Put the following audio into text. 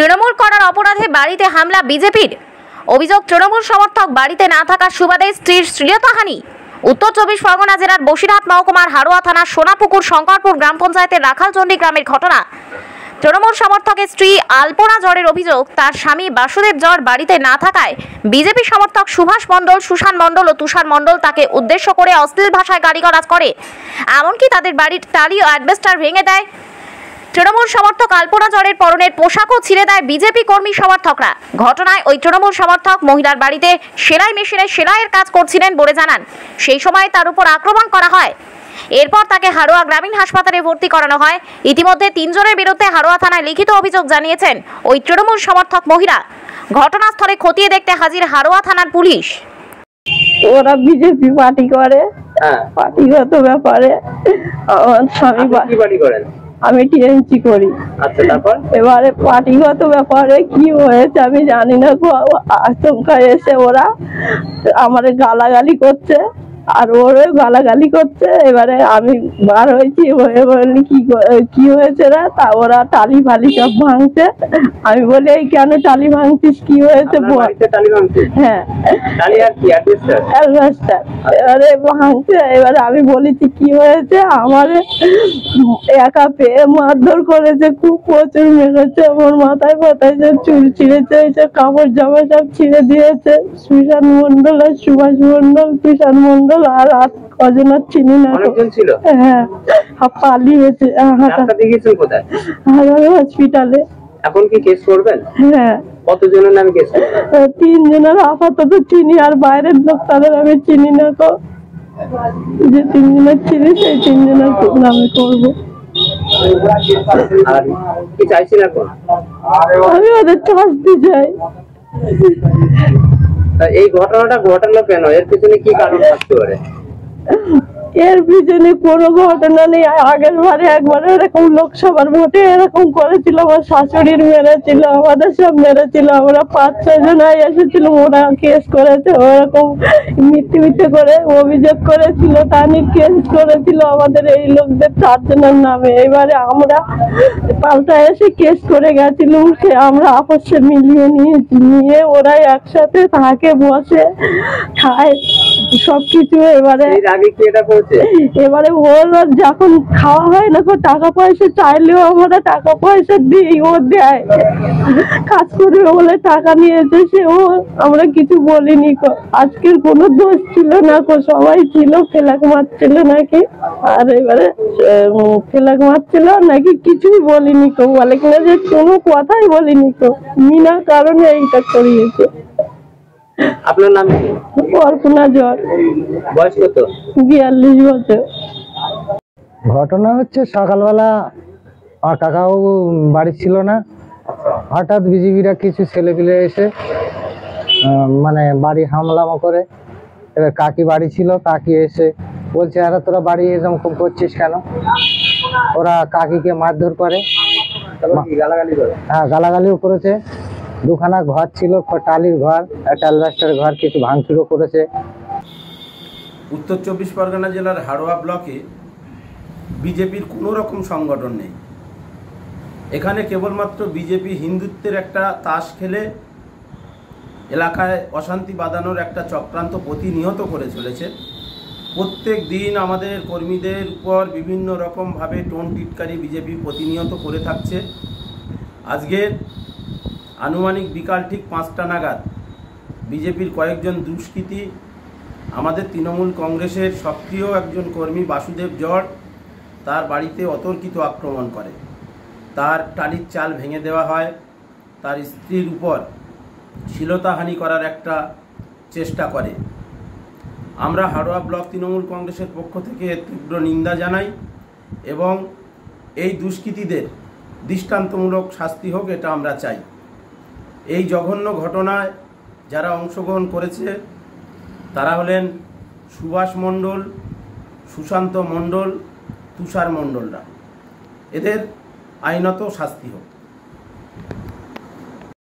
তৃণমূল করার অপরাধে বাড়িতে হামলা বিজেপির। অভিযোগ, তৃণমূল সমর্থক বাড়িতে না থাকার সুবাদে স্ত্রীর শ্লীলতাহানি। উত্তর 24 পরগনা জেলার বসিরহাট মহকুমার হারোয়া থানার সোনাপুকুর শঙ্করপুর গ্রাম পঞ্চায়েতের রাখালচন্ডী গ্রামের ঘটনা। তৃণমূল সমর্থকের স্ত্রী আলপনা জড়ের অভিযোগ, তার স্বামী বাসুদেব জড় বাড়িতে না থাকায় বিজেপি সমর্থক সুভাষ মণ্ডল, সুশান মণ্ডল ও তুষার মণ্ডল তাকে উদ্দেশ্য করে অশ্লীল ভাষায় গালিগালাজ করে, এমনকি তাদের বাড়ির টালি ও অ্যাডভেস্টার ভেঙে দেয়। তৃণমূল সমর্থক আলপনা জড়ের পরনের পোশাকও ছিঁড়ে দেয় বিজেপি কর্মী সমর্থকরা। ঘটনায় ওই তৃণমূল সমর্থক মহিলার বাড়িতে সেলাই মেশিনে সেলাইয়ের কাজ করছিলেন বলে জানান। সেই সময় তার উপর আক্রমণ করা হয়। এরপর তাকে হারোয়া গ্রামীণ হাসপাতালে ভর্তি করানো হয়। ইতিমধ্যে 3 জনের বিরুদ্ধে হারোয়া থানায় লিখিত অভিযোগ জানিয়েছেন ওই তৃণমূল সমর্থক মহিলা। ঘটনাস্থলে খতিয়ে দেখতে হাজির হারোয়া থানার পুলিশ। ওরা বিজেপি পার্টি করে, পার্টিগত ব্যাপারে আমার স্বামী পার্টি করেন, আমি টিএমসি করি। আচ্ছা, তারপর এবারে পার্টিগত ব্যাপারে কি হয়েছে আমি জানি না। আচমকা এসে ওরা আমার গালাগালি করছে আর ওরও গালাগালি করছে। এবারে আমি বার হয়েছি, হয়ে বলি কি হয়েছে রা, তা ওরা টালি ফালি সব ভাঙছে। আমি বলি এই কেন টালি ভাঙছিস, কি হয়েছে? হ্যাঁ, অ্যালবাস্টার। এবারে ভাঙছে। এবারে আমি বলেছি কি হয়েছে, আমার একা পেয়ে মারধর করেছে, খুব প্রচুর মেরেছে। আমার মাথায় ফাথায় চুল ছিঁড়েছে, কাপড় জামা সব ছিঁড়ে দিয়েছে। সুশান মণ্ডল আর সুভাষ মণ্ডল, তুষার মণ্ডল আর কজনের চিনি না। হ্যাঁ, পালিয়েছে হসপিটালে। এখন কি কেস করবেন? হ্যাঁ। কতজনের নামে কেস করবেন? 3 জনের আপাতত চিনি, আর বাইরের লোক তাদের আমি চিনি না। তো যে 3 জনের চিনি সেই 3 জনের নামে করবো। আর কি চাইছেন এখন? আমি ওদের শাস্তি চাই। এই ঘটনাটা ঘটালো কেন? এর পিছনে কি কারণ থাকতে পারে? এর পিছনে কোনো ঘটনা নেই। আগের বারে একবার এরকম লোকসভার ভোটে এরকম করেছিল, আমার শাশুড়ির মেরেছিল, আমাদের সব মেরেছিল। আমরা 5-6 জন এসেছিল, ওরা কেস করেছে। ওরকম মিথ্যে করে অভিযোগ করেছিল, তানির কেস করেছিল আমাদের এই লোকদের 4 জনের নামে। এবারে আমরা পাল্টা এসে কেস করে গেছিলাম, সে আমরা আপসে মিলিয়ে নিয়েছি। নিয়ে ওরা একসাথে থাকে, বসে খায় সবকিছু। এবারে ওর যখন খাওয়া হয় না, টাকা পয়সা চাইলেও আমরা টাকা পয়সা দিই, ও দেয়। কাজ করবে বলে টাকা নিয়েছে সে, ও আমরা কিছু বলিনি। আজকের কোনো দোষ ছিল না, সবাই ছিল, ফেলাক মারছিল নাকি। আর এবারে ফেলাক মারছিল নাকি, কিছুই বলিনি। বলে কিনা যে কোনো কথাই বলিনি, বিনা কারণে এইটা করিয়েছে। আপনার নাম কি? অর্পনা জড়। বয়স কত? 42 বছর। ঘটনা হচ্ছে সকালবেলা আমার কাকাও বাড়ি ছিল না। হঠাৎ বিজেপিরা কিছু ছেলেপিলে এসে মানে বাড়ি হামলা করে। এবার কাকি বাড়ি ছিল, কাকি এসে বলছে আরে তোরা বাড়ি এরকম করছিস কেন? ওরা কাকিকে মারধর করে। হ্যাঁ, গালাগালিও করেছে। 2খানা ঘর ছিল, টালির ঘর, একটা অ্যালবাস্টারের ঘর, কিছু ভাঙচুরও করেছে। উত্তর 24 পরগনা জেলার হারোয়া ব্লকে বিজেপির কোনো রকম সংগঠন নেই। এখানে কেবলমাত্র বিজেপি হিন্দুত্বের একটা তাস খেলে এলাকায় অশান্তি বাঁধানোর একটা চক্রান্ত প্রতিনিয়ত করে চলেছে। প্রত্যেক দিন আমাদের কর্মীদের উপর বিভিন্ন রকমভাবে টোন টিটকারি বিজেপি প্রতিনিয়ত করে থাকছে। আজকে আনুমানিক বিকাল ঠিক 5টা নাগাদ বিজেপির কয়েকজন দুষ্কৃতী আমাদের তৃণমূল কংগ্রেসের সক্রিয় একজন কর্মী বাসুদেব জড়, তার বাড়িতে অতর্কিত আক্রমণ করে। তার টালির চাল ভেঙে দেওয়া হয়, তার স্ত্রীর উপর শ্লীলতাহানি করার একটা চেষ্টা করে। আমরা হারোয়া ব্লক তৃণমূল কংগ্রেসের পক্ষ থেকে তীব্র নিন্দা জানাই এবং এই দুষ্কৃতীদের দৃষ্টান্তমূলক শাস্তি হোক, এটা আমরা চাই। এই জঘন্য ঘটনায় যারা অংশগ্রহণ করেছে তারা হলেন সুভাষ মণ্ডল, সুশান্ত মণ্ডল, তুষার মণ্ডলরা। এদের আইনত শাস্তি হোক।